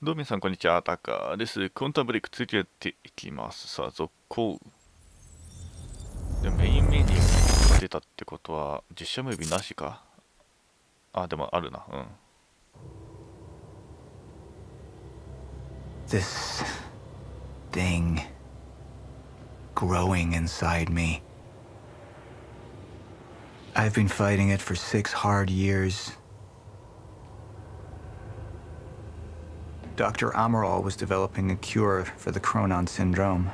どうも皆さん、こんにちは。タカです。クォンタムブレイク続いてやっていきます。さあ、続行。で、メインメニューが出たってことは、実写ムービーなしか。あ、でもあるな。うん。This thing growing inside me. I've been fighting it for 6 hard years. Dr. Amaral was developing a cure for the Cronon syndrome.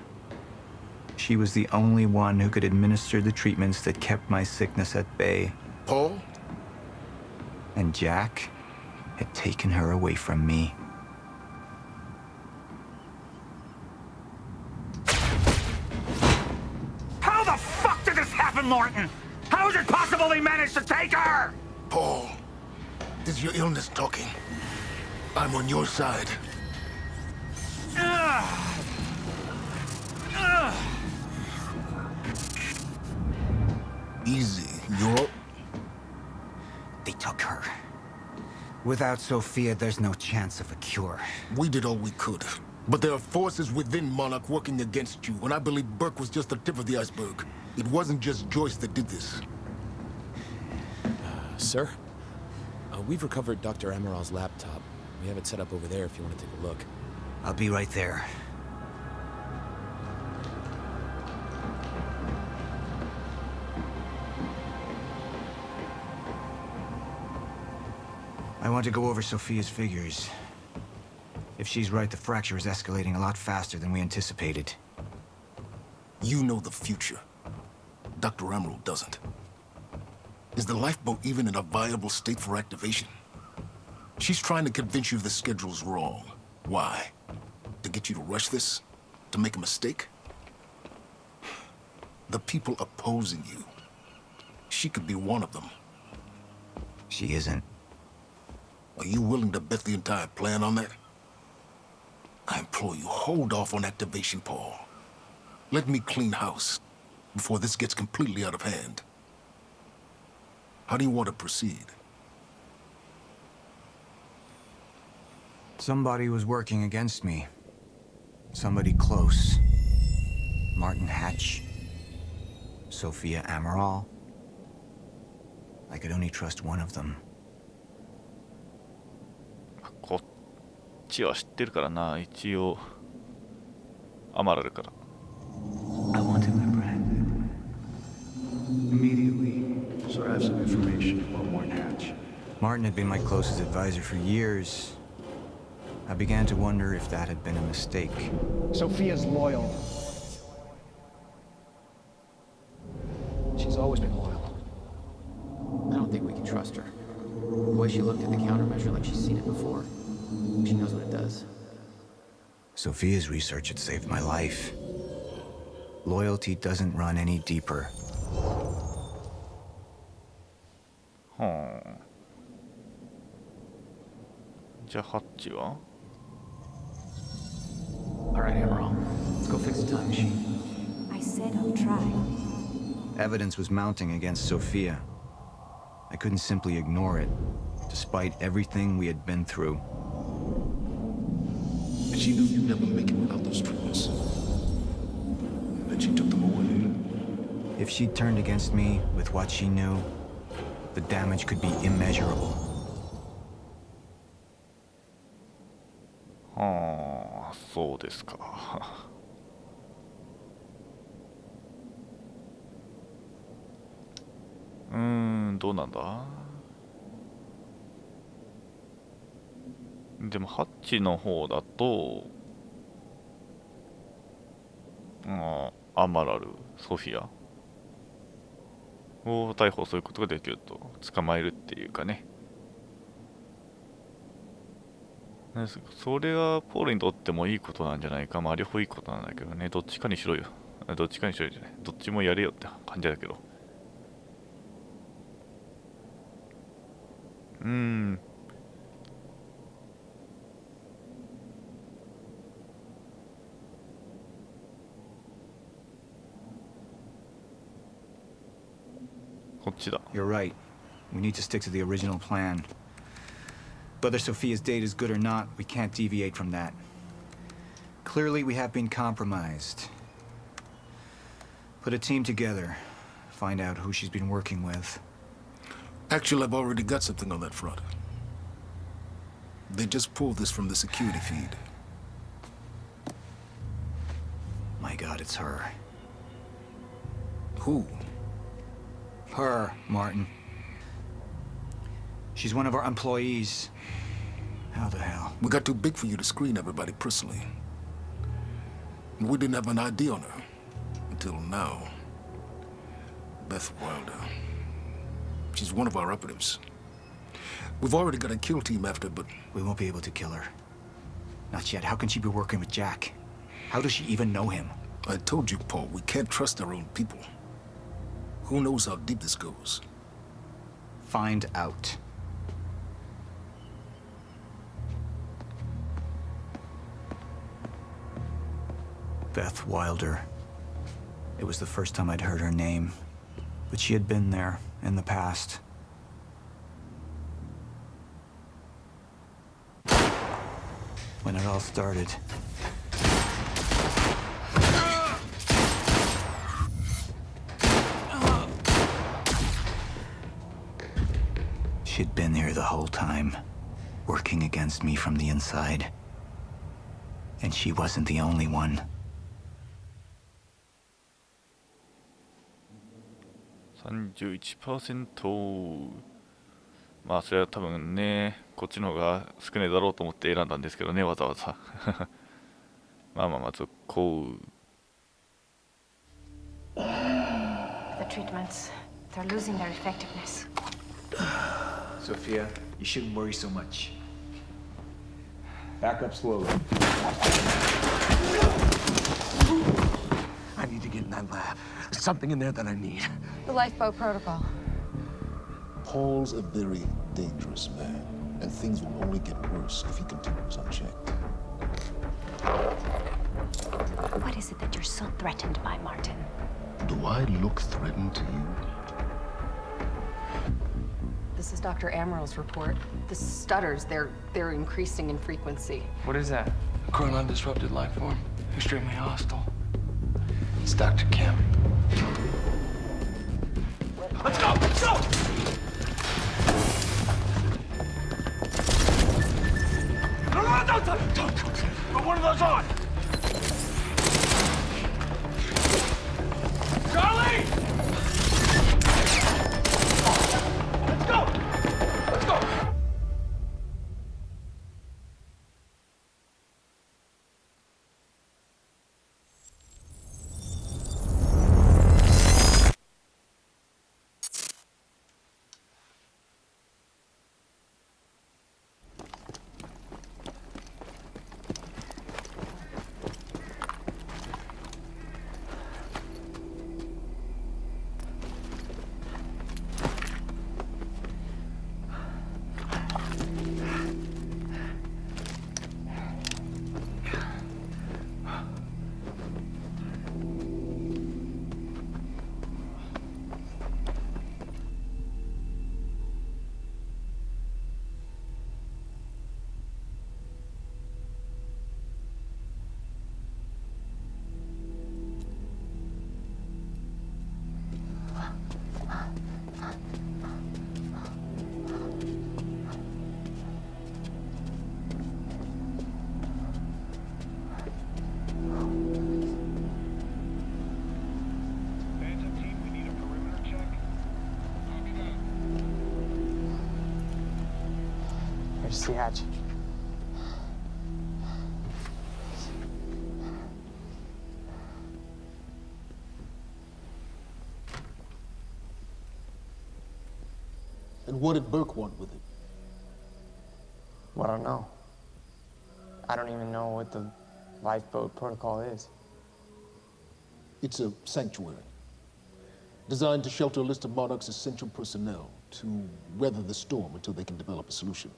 She was the only one who could administer the treatments that kept my sickness at bay. Paul? And Jack had taken her away from me. How the fuck did this happen, Morton? How is it possible they managed to take her? Paul, this is your illness talking. I'm on your side. Easy, you're... They took her. Without Sophia, there's no chance of a cure. We did all we could. But there are forces within Monarch working against you, and I believe Burke was just the tip of the iceberg. It wasn't just Joyce that did this. Sir? We've recovered Dr. Amaral's laptop. We have it set up over there if you want to take a look. I'll be right there. I want to go over Sophia's figures. If she's right, the fracture is escalating a lot faster than we anticipated. You know the future. Dr. Amaral doesn't. Is the lifeboat even in a viable state for activation? She's trying to convince you the schedule's wrong. Why? To get you to rush this? To make a mistake? The people opposing you. She could be one of them. She isn't. Are you willing to bet the entire plan on that? I implore you, hold off on activation, Paul. Let me clean house before this gets completely out of hand. How do you want to proceed? Somebody was working against me. Somebody close. Martin Hatch. Sophia Amaral. I could only trust one of them. こっちは知ってるからな、一応。アマラルから。I wanted my bread. Immediately, so I have some information about Martin Hatch. Martin had been my closest advisor for years. I began to wonder if that had been a mistake. Sophia's loyal. She's always been loyal. I don't think we can trust her. The way she looked at the countermeasure like she's seen it before. She knows what it does. Sophia's research had saved my life. Loyalty doesn't run any deeper. はあ。じゃあハッチは All right, Amaral. Let's go fix the time machine. I said I'll try. Evidence was mounting against Sophia. I couldn't simply ignore it, despite everything we had been through. And she knew you'd never make it without those treatments. And she took them away. If she'd turned against me with what she knew, the damage could be immeasurable. はあ、そうですか。どうなんだ。でもハッチの方だと、アマラル、ソフィアを逮捕することができると、捕まえるっていうかね。それはポールにとってもいいことなんじゃないか。まあ両方いいことなんだけどね。どっちかにしろよ。どっちかにしろよじゃない。どっちもやれよって感じだけど。こっちだ。You're right. We need to stick to the original plan. Whether Sophia's date is good or not, we can't deviate from that. Clearly, we have been compromised. Put a team together. Find out who she's been working with. Actually, I've already got something on that front. They just pulled this from the security feed. My God, it's her. Who? Her, Martin. She's one of our employees. How the hell? We got too big for you to screen everybody personally. And we didn't have an ID on her. Until now. Beth Wilder. She's one of our operatives. We've already got a kill team after, but... We won't be able to kill her. Not yet. How can she be working with Jack? How does she even know him? I told you, Paul, we can't trust our own people. Who knows how deep this goes? Find out. Beth Wilder. It was the first time I'd heard her name, but she had been there in the past. When it all started. She'd been here the whole time, working against me from the inside. And she wasn't the only one. 31%。まあそれは多分ね、こっちの方が少ないだろうと思って選んだんですけどね、わざわざ。まあまあまあ続行。The treatments, they're losing their effectiveness. Sophia, you shouldn't worry so much. Back up slowly. I need to get in that lab. There's something in there that I need. The lifeboat protocol. Paul's a very dangerous man, and things will only get worse if he continues unchecked. What is it that you're so threatened by, Martin? Do I look threatened to you? This is Dr. Amaril's report. The stutters, they're increasing in frequency. What is that? A chronon disrupted life form. Extremely hostile. It's Dr. Kim. Let's go! Let's go! No, don't! Put one of those on! Charlie! Let's go! Let's go! Here's the hatch. And what did Burke want with it? Well, I don't know. I don't even know what the lifeboat protocol is. It's a sanctuary. Designed to shelter a list of Monarch's essential personnel to weather the storm until they can develop a solution.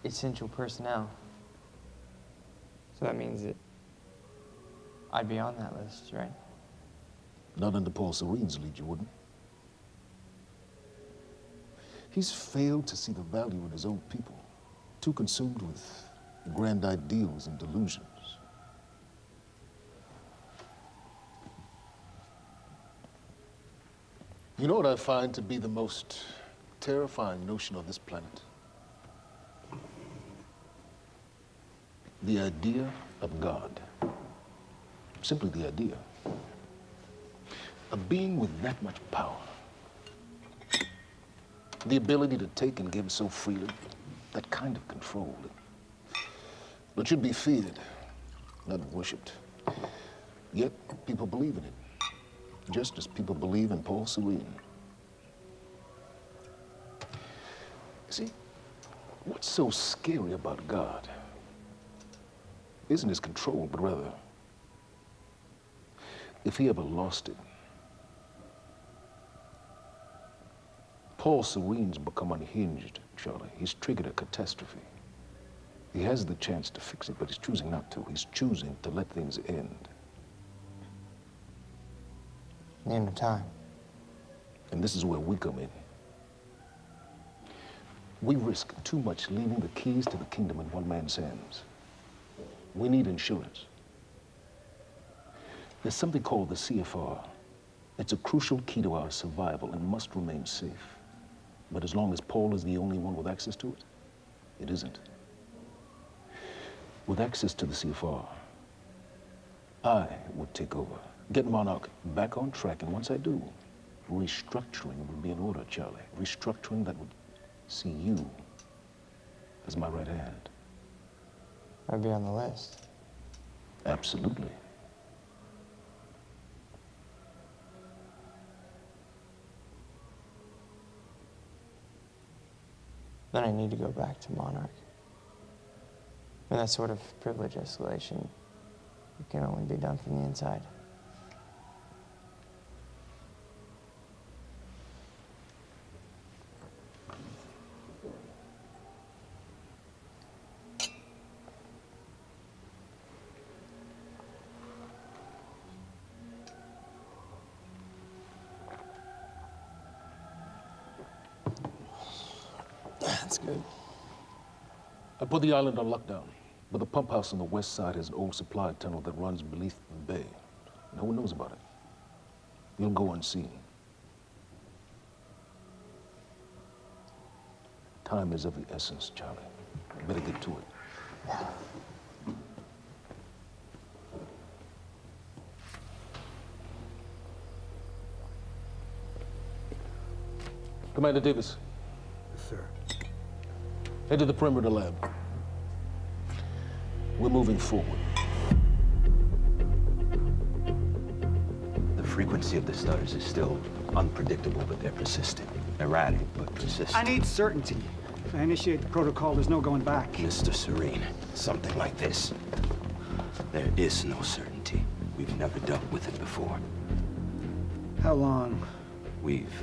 Essential personnel. So that means that I'd be on that list, right? Not under Paul Serene's lead, you wouldn't. He's failed to see the value in his own people, too consumed with grand ideals and delusions. You know what I find to be the most terrifying notion on this planet? The idea of God. Simply the idea. A being with that much power. The ability to take and give so freely. That kind of control. It should be feared, not worshipped. Yet people believe in it. Just as people believe in Paul Serene. See, what's so scary about God isn't his control, but rather, if he ever lost it. Paul Serene's become unhinged, Charlie. He's triggered a catastrophe. He has the chance to fix it, but he's choosing not to. He's choosing to let things end. The end of time. And this is where we come in. We risk too much leaving the keys to the kingdom in one man's hands. We need insurance. There's something called the CFR. It's a crucial key to our survival and must remain safe. But as long as Paul is the only one with access to it, it isn't. With access to the CFR, I would take over. Get Monarch back on track, and once I do, restructuring would be in order, Charlie. Restructuring that would see you as my right hand. I'd be on the list. Absolutely. Then I need to go back to Monarch. And that sort of privilege escalation can only be done from the inside. That's good. I put the island on lockdown, but the pump house on the west side has an old supply tunnel that runs beneath the bay. No one knows about it. You'll go unseen. Time is of the essence, Charlie. Better get to it. Commander Davis. Yes, sir. Head to the perimeter lab. We're moving forward. The frequency of the stutters is still unpredictable, but they're persistent. Erratic, but persistent. I need certainty. If I initiate the protocol, there's no going back. Mr. Serene, something like this. There is no certainty. We've never dealt with it before. How long? We've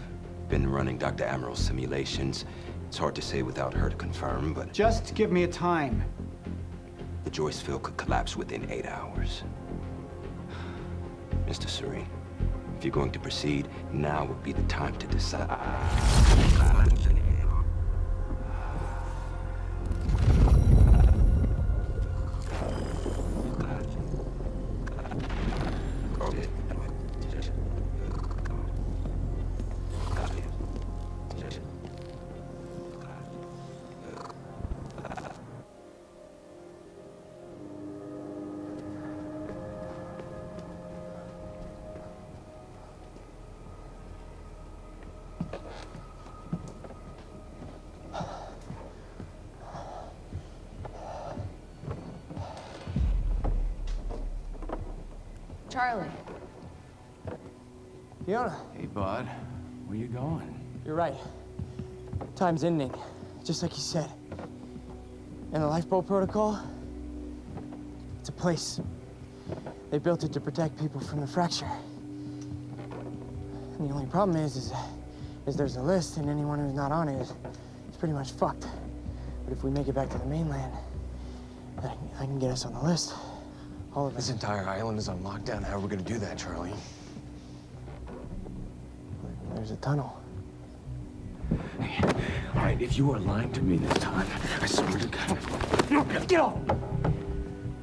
been running Dr. Amaril's simulations. It's hard to say without her to confirm, but... Just give me a time. The Joyce field could collapse within 8 hours. Mr. Serene, if you're going to proceed, now would be the time to decide. Charlie. Fiona. Hey, bud. Where you going? You're right. Time's ending, just like you said. And the lifeboat protocol? It's a place. They built it to protect people from the fracture. And the only problem is there's a list, and anyone who's not on it is pretty much fucked. But if we make it back to the mainland, I can get us on the list. All of us. This entire island is on lockdown. How are we gonna do that, Charlie? There's a tunnel. All right, if you are lying to me this time, I swear to God. Get off!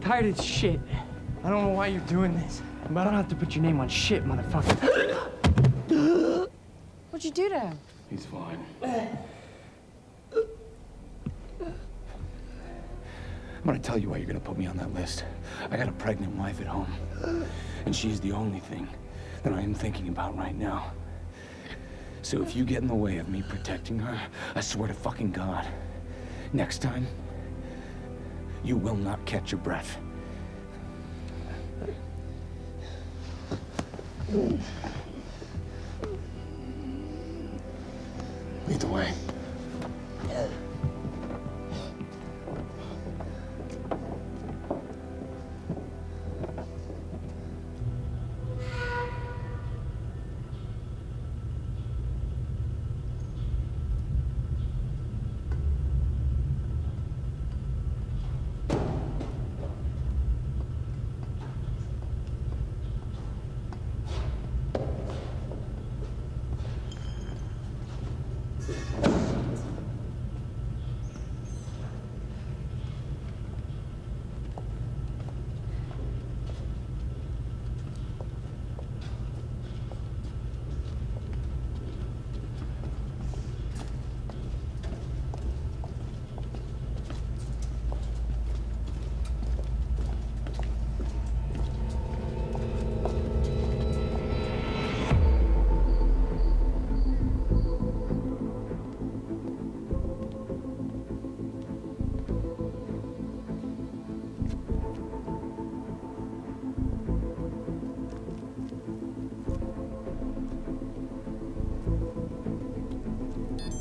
Tired of this shit. I don't know why you're doing this, but I don't have to put your name on shit, motherfucker. What'd you do to him? He's fine. I'm gonna tell you why you're gonna put me on that list. I got a pregnant wife at home, and she's the only thing that I am thinking about right now. So if you get in the way of me protecting her, I swear to fucking God, next time, you will not catch your breath. Lead the way.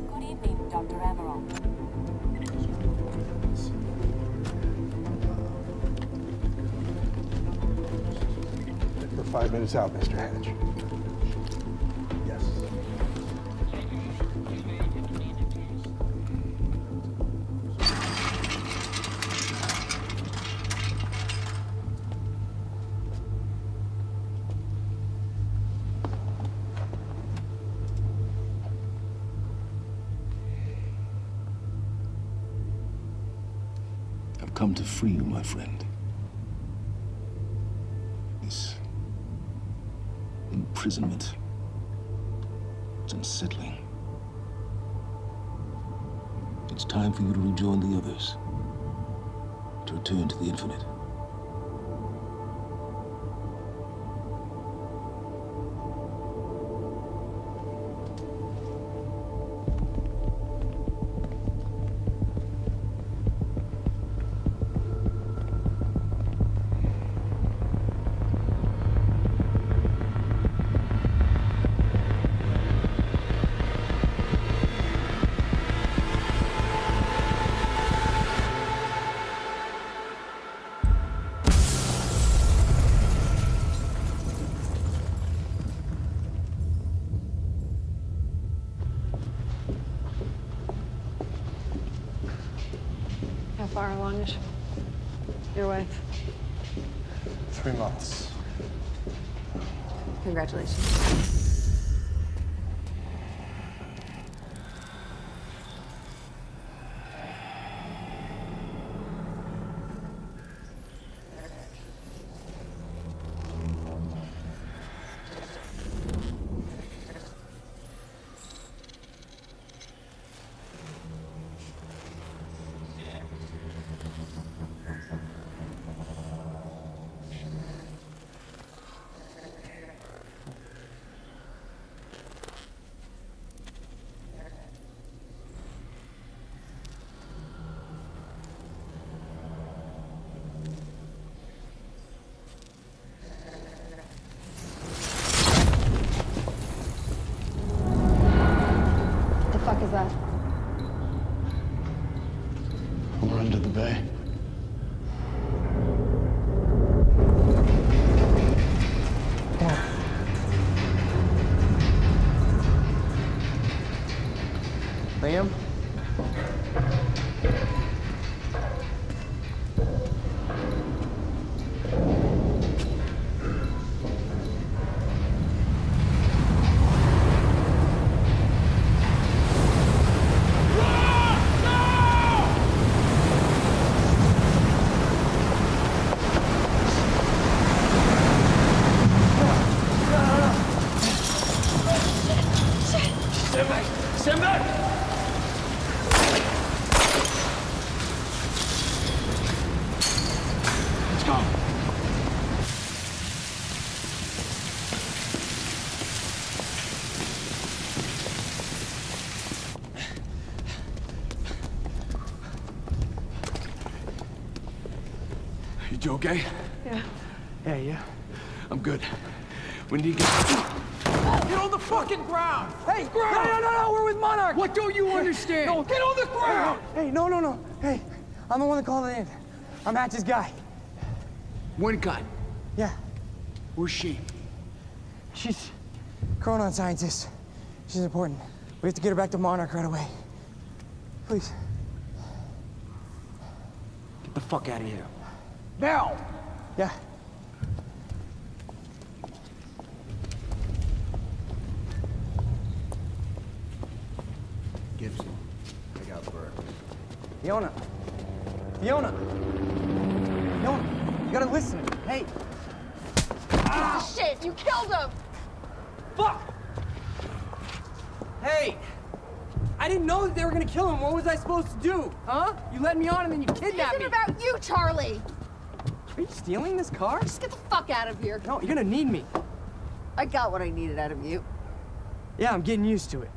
Good evening, Dr. Amaral. We're 5 minutes out, Mr. Hatch. Yes. I've come to free you, my friend. This imprisonment, it's unsettling. It's time for you to rejoin the others, to return to the infinite. How far along is your wife? 3 months. Congratulations. What the fuck is that? We're under the bay. Liam? You okay? Yeah. Yeah, yeah. I'm good. We need to get... Get on the fucking ground! Hey! No, we're with Monarch! What don't you understand? No, get on the ground! Hey, no. Hey, I'm the one that called it in. I'm Hatch's guy. Wincott. Yeah. Where's she? She's Chronon scientist. She's important. We have to get her back to Monarch right away. Please. Get the fuck out of here. Now! Yeah. Gibson, I got Burke. Fiona, you gotta listen to me. Hey. Shit, you killed him! Fuck! Hey! I didn't know that they were gonna kill him. What was I supposed to do? Huh? You led me on and then you kidnapped me. It isn't about you, Charlie! Are you stealing this car? Just get the fuck out of here. No, you're gonna need me. I got what I needed out of you. Yeah, I'm getting used to it.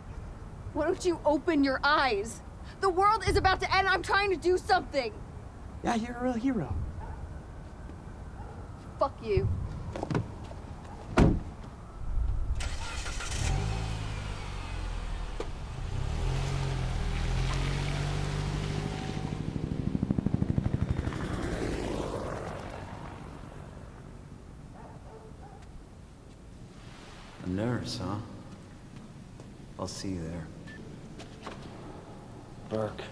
Why don't you open your eyes? The world is about to end. I'm trying to do something. Yeah, you're a real hero. Fuck you. A nurse, huh? I'll see you there. Burke.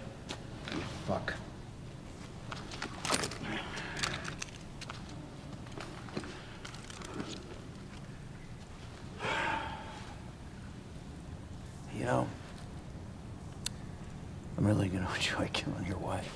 You fuck. You know, I'm really gonna enjoy killing your wife.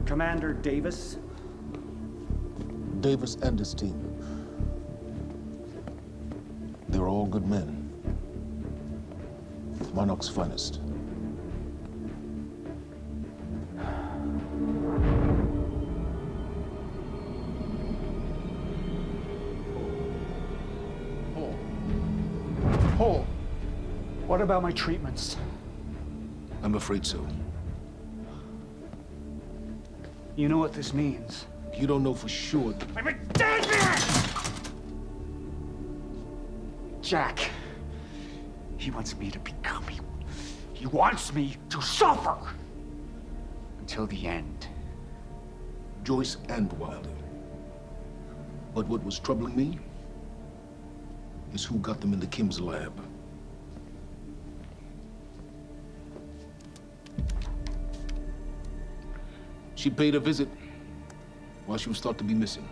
Commander Davis? Davis and his team. They were all good men. Monarch's finest. Paul, what about my treatments? I'm afraid so. You know what this means? You don't know for sure. I'm a dead man! Jack, he wants me to become him. He wants me to suffer until the end. Joyce and Wilder. But what was troubling me is who got them into Kim's lab. She paid a visit while she was thought to be missing.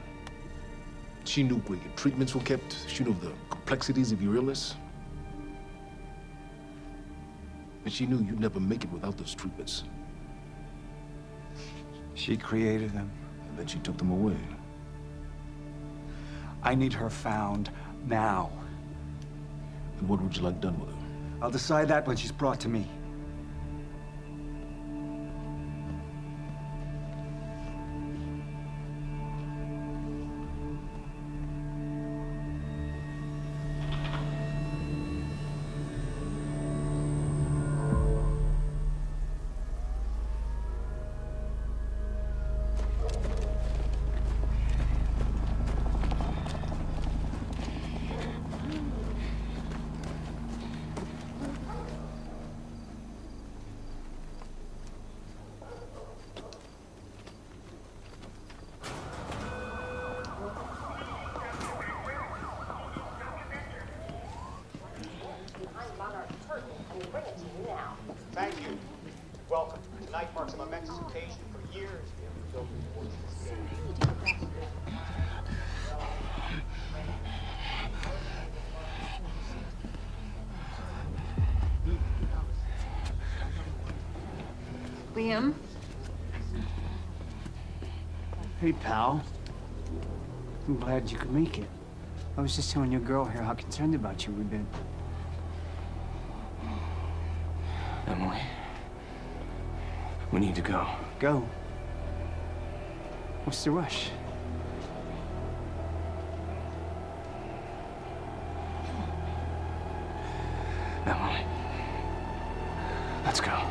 She knew where your treatments were kept. She knew the complexities of your illness. And she knew you'd never make it without those treatments. She created them. And then she took them away. I need her found now. And what would you like done with her? I'll decide that when she's brought to me. night marks a momentous occasion. For years, we have been building towards this day. Liam? Hey, pal. I'm glad you could make it. I was just telling your girl here how concerned about you we've been. Emily, we need to go. Go? What's the rush? Emily, let's go.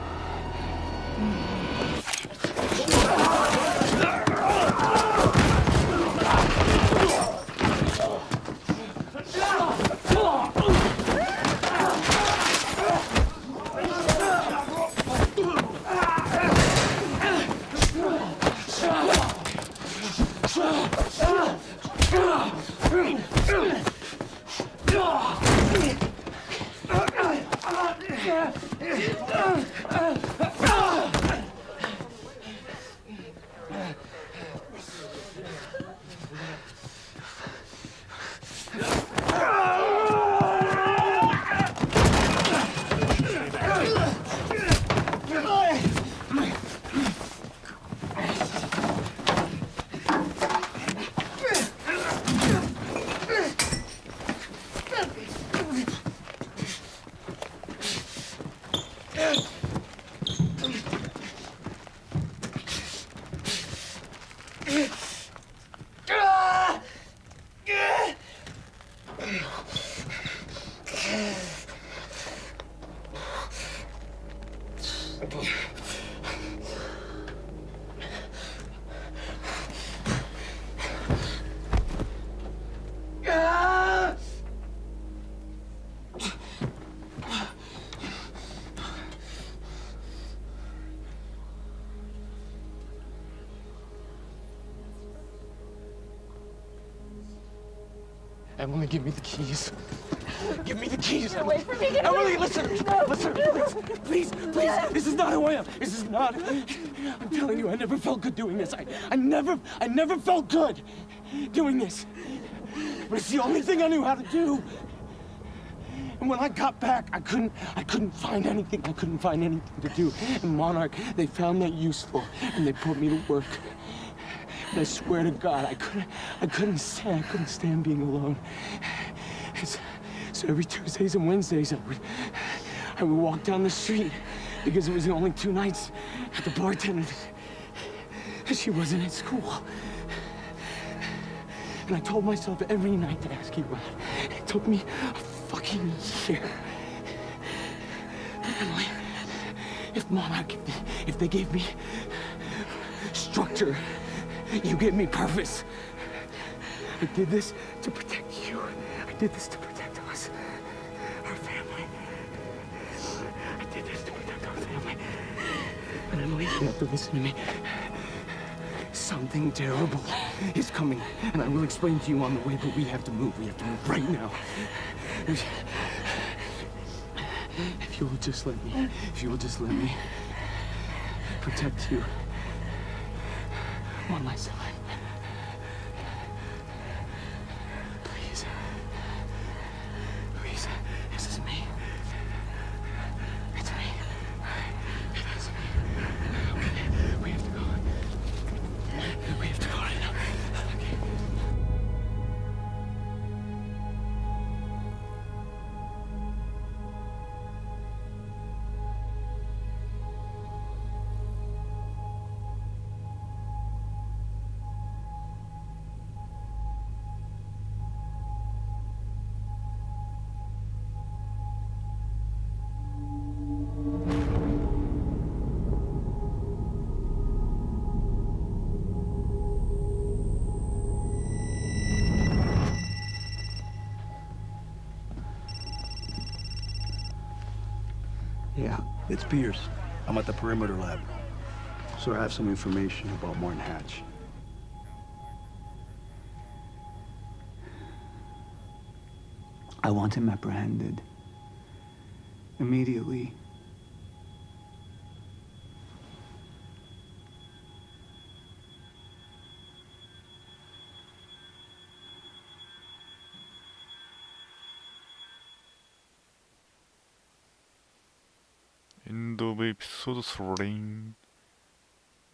Emily, give me the keys. Give me the keys. Get away from me. Get Emily, away. listen. Listen. Please. This is not who I am. This is not. I'm telling you, I never felt good doing this. I never felt good doing this. But it's the only thing I knew how to do. And when I got back, I couldn't find anything. I couldn't find anything to do. And Monarch, they found that useful, and they put me to work. And I swear to God, I couldn't stand being alone. So every Tuesdays and Wednesdays, I would walk down the street because it was the only 2 nights at the bartender. She wasn't at school. And I told myself every night to ask you out. It took me a fucking year. But Emily, if Monarch, if they gave me structure, you gave me purpose. I did this to protect you. I did this to protect us, our family. I did this to protect our family. And Emily, you have to listen to me. Something terrible is coming, and I will explain to you on the way, but we have to move. We have to move right now. If you will just let me protect you one last time. Please. Please. This is me. It's me. It is me. Okay. We have to go. We have to go right now. Okay. Yeah, it's Pierce. I'm at the perimeter lab. So I have some information about Martin Hatch. I want him apprehended. Immediately. エンドオブエピソード3。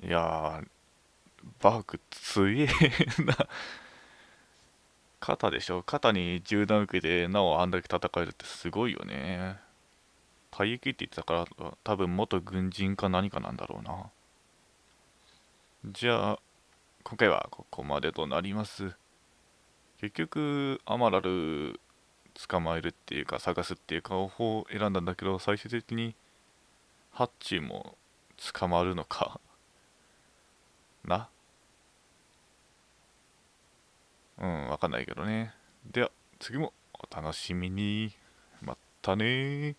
いやー、バーク強えな。肩でしょ。肩に銃弾受けてなおあんだけ戦えるってすごいよね。退役って言ってたから多分元軍人か何かなんだろうな。じゃあ今回はここまでとなります。結局アマラル捕まえるっていうか探すっていうか方法を選んだんだけど、最終的にハッチーも捕まるのかな。わかんないけどね。では次もお楽しみに。またねー。